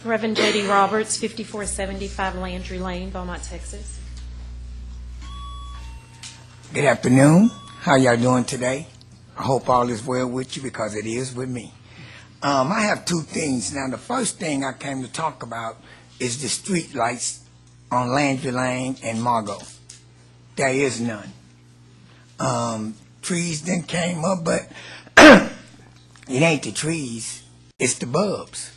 Reverend J.D. Roberts, 5475 Landry Lane, Beaumont, Texas. Good afternoon. How y'all doing today? I hope all is well with you, because it is with me. I have two things. Now, the first thing I came to talk about is the street lights on Landry Lane and Margot. There is none. Trees then came up, but it ain't the trees, it's the bulbs.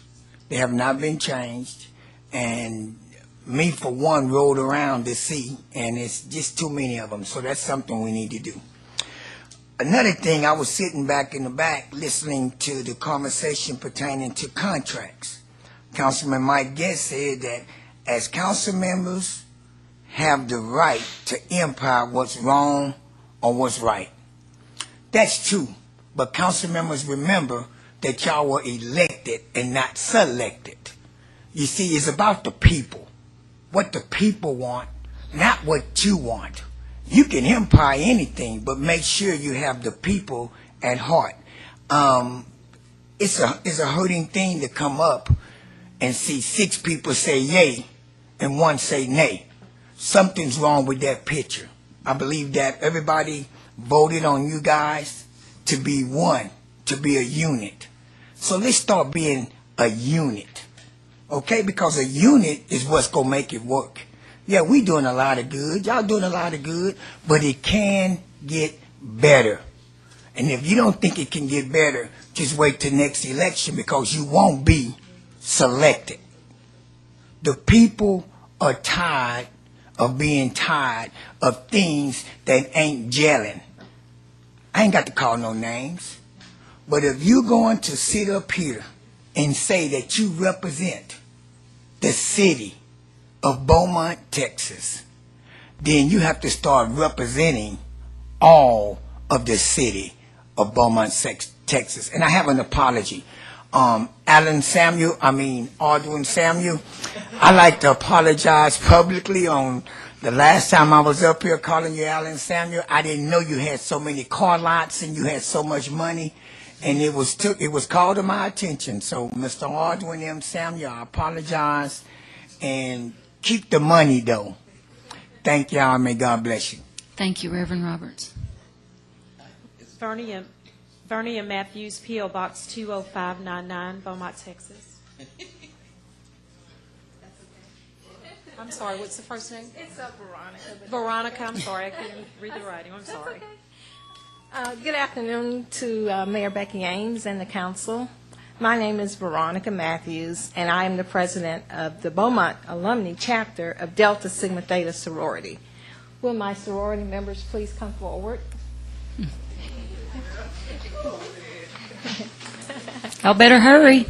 They have not been changed, and me, for one, rode around to see, and it's just too many of them, so that's something we need to do. Another thing, I was sitting back in the back listening to the conversation pertaining to contracts. Councilman Mike Guest said that as council members have the right to umpire what's wrong or what's right. That's true, but council members, remember that y'all were elected and not selected. You see, it's about the people, what the people want, not what you want. You can umpire anything, but make sure you have the people at heart. It's a hurting thing to come up and see 6 people say yay and 1 say nay. Something's wrong with that picture. I believe that everybody voted on you guys to be one, to be a unit. So let's start being a unit, okay? Because a unit is what's going to make it work. Yeah, we doing a lot of good. Y'all doing a lot of good, but it can get better. And if you don't think it can get better, just wait till next election, because you won't be selected. The people are tired of being tired of things that ain't gelling. I ain't got to call no names. But if you're going to sit up here and say that you represent the city of Beaumont, Texas, then you have to start representing all of the city of Beaumont, Texas. And I have an apology. Aldwin Samuel, I like to apologize publicly on the last time I was up here calling you Aldwin Samuel. I didn't know you had so many car lots and you had so much money. And it was called to my attention. So, Mr. Aldwin M. Samuel, I apologize. And keep the money, though. Thank y'all. May God bless you. Thank you, Reverend Roberts. Vernia Matthews, P.O. Box 20599, Beaumont, Texas. I'm sorry, what's the first name? It's Veronica. Veronica, I'm sorry, I couldn't read the writing. I'm sorry. Okay. Good afternoon to Mayor Becky Ames and the council. My name is Veronica Matthews, and I am the president of the Beaumont Alumni Chapter of Delta Sigma Theta Sorority. Will my sorority members please come forward? Y'all better hurry.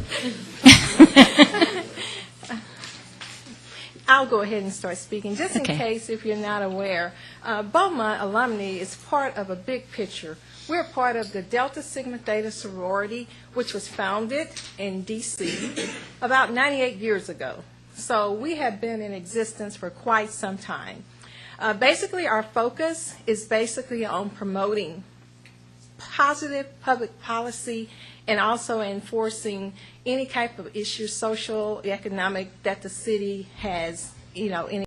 I'll go ahead and start speaking, just in Okay. case if you're not aware. Beaumont Alumni is part of a big picture. We're part of the Delta Sigma Theta Sorority, which was founded in D.C. about 98 years ago. So we have been in existence for quite some time. Basically, our focus is basically on promoting positive public policy and also enforcing any type of issue, social, economic, that the city has, any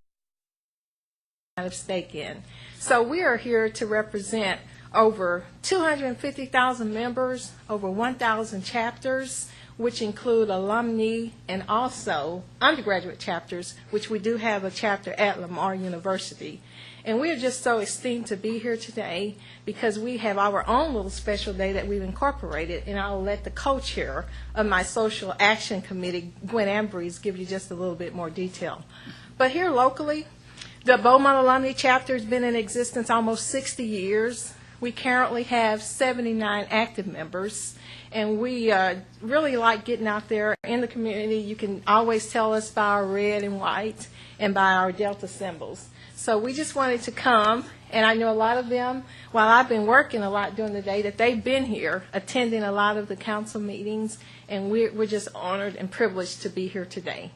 kind of stake in. So we are here to represent over 250,000 members, over 1,000 chapters, which include alumni and also undergraduate chapters, which we do have a chapter at Lamar University. And we are just so esteemed to be here today because we have our own little special day that we've incorporated, and I'll let the co-chair of my Social Action Committee, Gwen Ambrose, give you just a little bit more detail. But here locally, the Beaumont Alumni Chapter has been in existence almost 60 years. We currently have 79 active members, and we really like getting out there in the community. You can always tell us by our red and white and by our Delta symbols. So we just wanted to come, and I know a lot of them, while I've been working a lot during the day, that they've been here attending a lot of the council meetings, and we're just honored and privileged to be here today.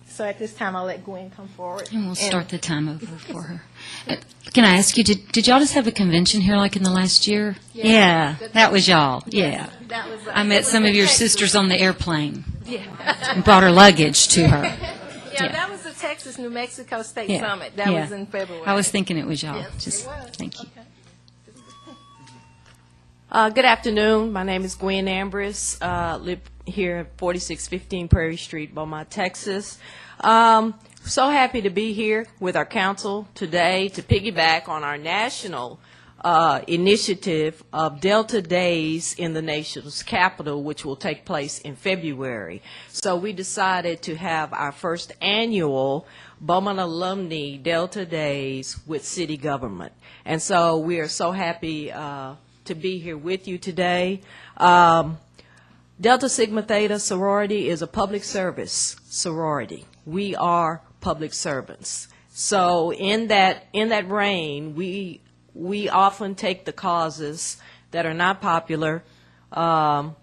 So at this time, I'll let Gwen come forward. And we'll start the time over for her. Can I ask you, did y'all just have a convention here like in the last year? Yeah, that was y'all. Yeah. That was, I met some of your sisters on the airplane. and brought her luggage to her. Yeah, that was the Texas-New Mexico State Yeah. Summit. That Yeah. was in February. I was thinking it was y'all. Yes, Just it was. thank you. Good afternoon. My name is Gwen Ambrose. Live here at 4615 Prairie Street, Beaumont, Texas. So happy to be here with our council today to piggyback on our national initiative of Delta Days in the nation's capital, which will take place in February. So we decided to have our first annual Beaumont Alumni Delta Days with city government. And so we are so happy to be here with you today. Delta Sigma Theta sorority is a public service sorority. We are public servants. So in that reign, we often take the causes that are not popular, not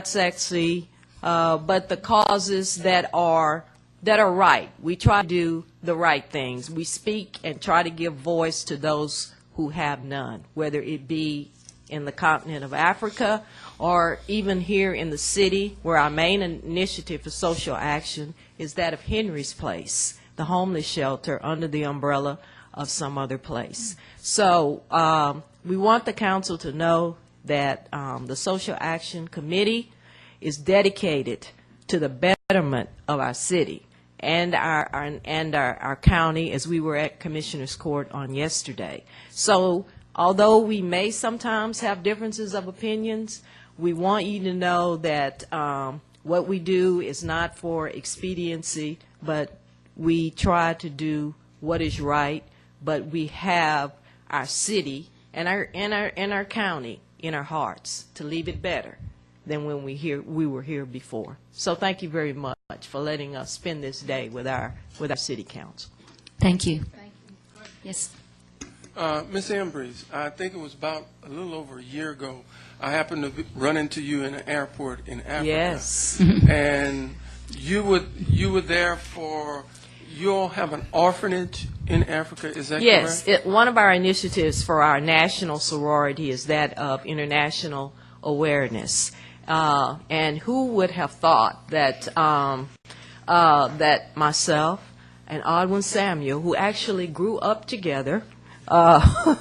sexy, but the causes that are right. We try to do the right things. We speak and try to give voice to those who have none, whether it be in the continent of Africa or even here in the city, where our main initiative for social action is that of Henry's Place, the homeless shelter under the umbrella of some other place. So we want the council to know that the Social Action Committee is dedicated to the betterment of our city and our county, as we were at Commissioner's Court on yesterday. So although we may sometimes have differences of opinions, we want you to know that what we do is not for expediency, but we try to do what is right, but we have our city and our county in our hearts to leave it better than when we were here before. So thank you very much for letting us spend this day with our city council. Thank you. Yes. Ms. Ambrose, I think it was about a little over a year ago, I happened to run into you in an airport in Africa. Yes. And you were there for, you all have an orphanage in Africa, is that Yes. correct? One of our initiatives for our national sorority is that of international awareness. And who would have thought that that myself and Odwin Samuel, who actually grew up together, I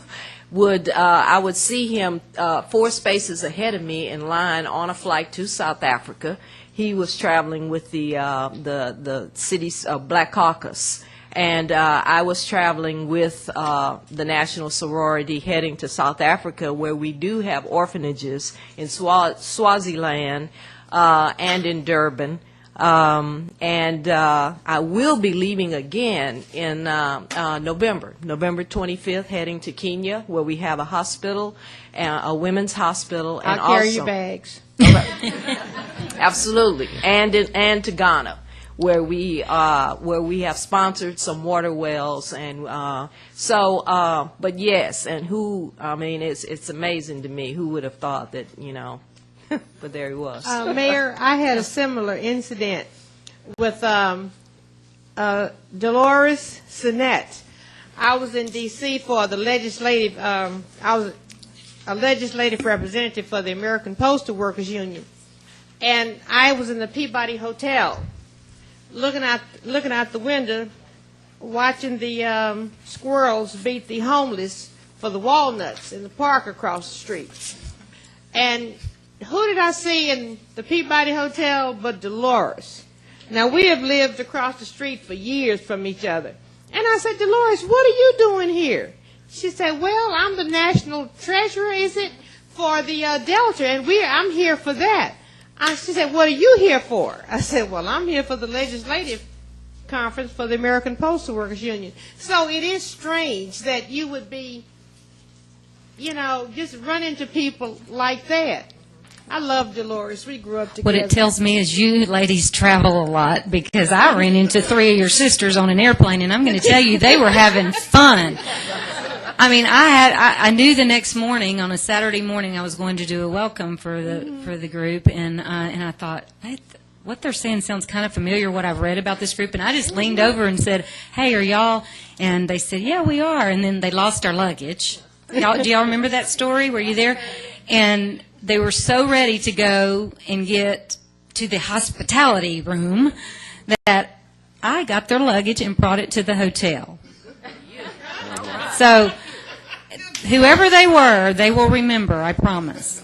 would see him 4 spaces ahead of me in line on a flight to South Africa. He was traveling with the city's Black Caucus, and I was traveling with the National Sorority heading to South Africa, where we do have orphanages in Swaziland and in Durban. And I will be leaving again in November 25th, heading to Kenya, where we have a hospital, a women's hospital, and I'll carry also your bags. absolutely, and to Ghana, where we have sponsored some water wells, and but yes, and it's amazing to me. Who would have thought that, but there he was. Mayor, I had a similar incident with Dolores Sinnett. I was in D.C. for the legislative, I was a legislative representative for the American Postal Workers Union. And I was in the Peabody Hotel, looking out the window, watching the squirrels beat the homeless for the walnuts in the park across the street. And who did I see in the Peabody Hotel but Dolores? Now, we have lived across the street for years from each other. And I said, Dolores, what are you doing here? She said, well, I'm the national treasurer, is it, for the Delta, and I'm here for that. She said, what are you here for? I said, well, I'm here for the legislative conference for the American Postal Workers Union. So it is strange that you would be, just run into people like that. I love Dolores. We grew up together. What it tells me is you ladies travel a lot, because I ran into 3 of your sisters on an airplane, and I'm going to tell you, they were having fun. I mean, I knew the next morning, on a Saturday morning, I was going to do a welcome for the group, and I thought, what they're saying sounds kind of familiar, what I've read about this group, and I just leaned over and said, hey, are y'all? And they said, yeah, we are. And then they lost our luggage. Do y'all remember that story? Were you there? And they were so ready to go and get to the hospitality room that I got their luggage and brought it to the hotel. So whoever they were, they will remember, I promise.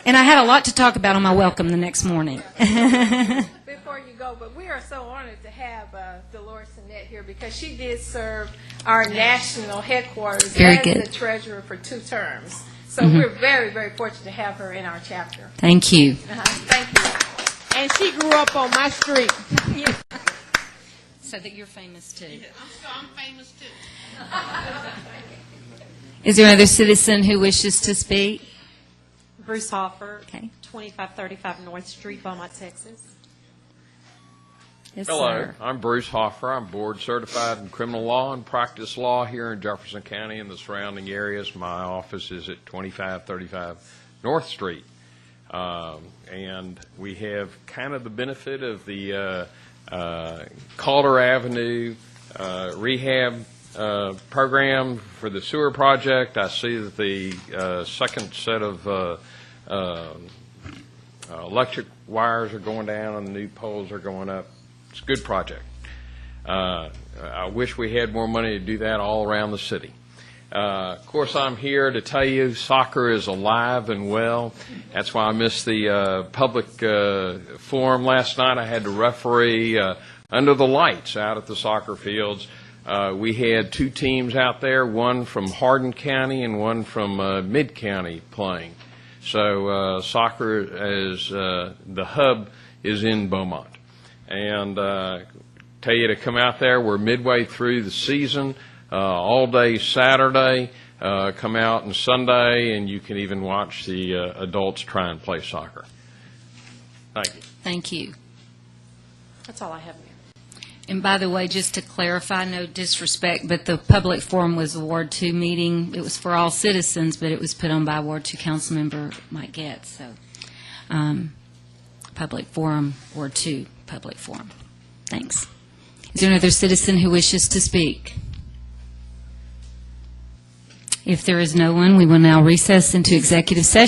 And I had a lot to talk about on my welcome the next morning. Before you go, but we are so honored to have Dolores Annette here because she did serve our national headquarters Very as good. the treasurer for 2 terms. So we're very, very fortunate to have her in our chapter. Thank you. Thank you. And she grew up on my street. So that you're famous too. I'm famous too. Is there another citizen who wishes to speak? Bruce Hoffer, Okay. 2535 North Street, Beaumont, Texas. Yes, Hello, sir. I'm Bruce Hoffer. I'm board certified in criminal law and practice law here in Jefferson County and the surrounding areas. My office is at 2535 North Street. And we have kind of the benefit of the Calder Avenue rehab program for the sewer project. I see that the second set of electric wires are going down and the new poles are going up. It's a good project. I wish we had more money to do that all around the city. Of course, I'm here to tell you soccer is alive and well. That's why I missed the public forum last night. I had to referee under the lights out at the soccer fields. We had 2 teams out there, one from Hardin County and one from Mid County playing. So soccer is the hub is in Beaumont. And tell you to come out there. We're midway through the season, all day Saturday. Come out on Sunday, and you can even watch the adults try and play soccer. Thank you. Thank you. That's all I have, Mayor. And by the way, just to clarify, no disrespect, but the public forum was a Ward 2 meeting. It was for all citizens, but it was put on by Ward 2 Councilmember Mike Getz. So, public forum, Ward 2 public forum. Thanks. Is there another citizen who wishes to speak? If there is no one, we will now recess into executive session.